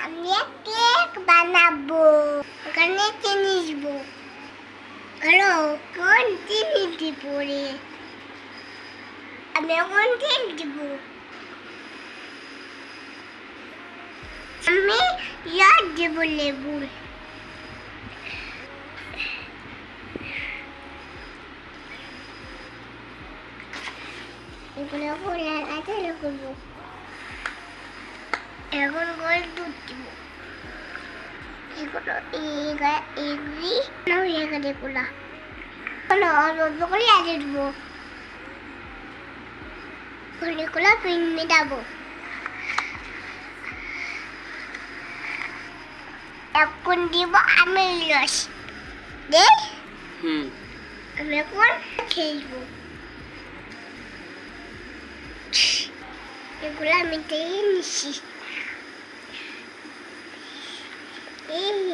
আমি কেক বানাবো, ওখানে চিনি দিব। হ্যালো, কোন চিনি দিব রে? আমি এখন তেল দিব। আমি ইয়াদ দিব লেবু। এগুলো ফোলার কাছে করবো। এখন গোল দুধ দিব। এগুলো এগুলি হয়ে গেছে এগুলা। অল্প করে আগে দিব। এগুলো পিন মেটাবো। এখন দিব আমের রস। দে আমি এখন খেলবো। এগুলো আমি দিয়ে নিচ্ছি।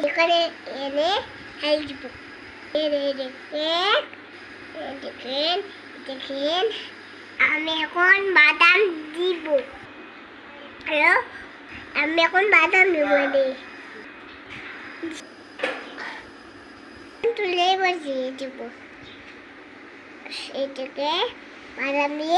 এখানে এনে খেলব। দেখেন দেখেন আমি এখন বাদাম দিব। হ্যালো, আমি এখন বাদাম দিব। তুলে বসিয়ে দিব। এটাকে বাদাম দিয়ে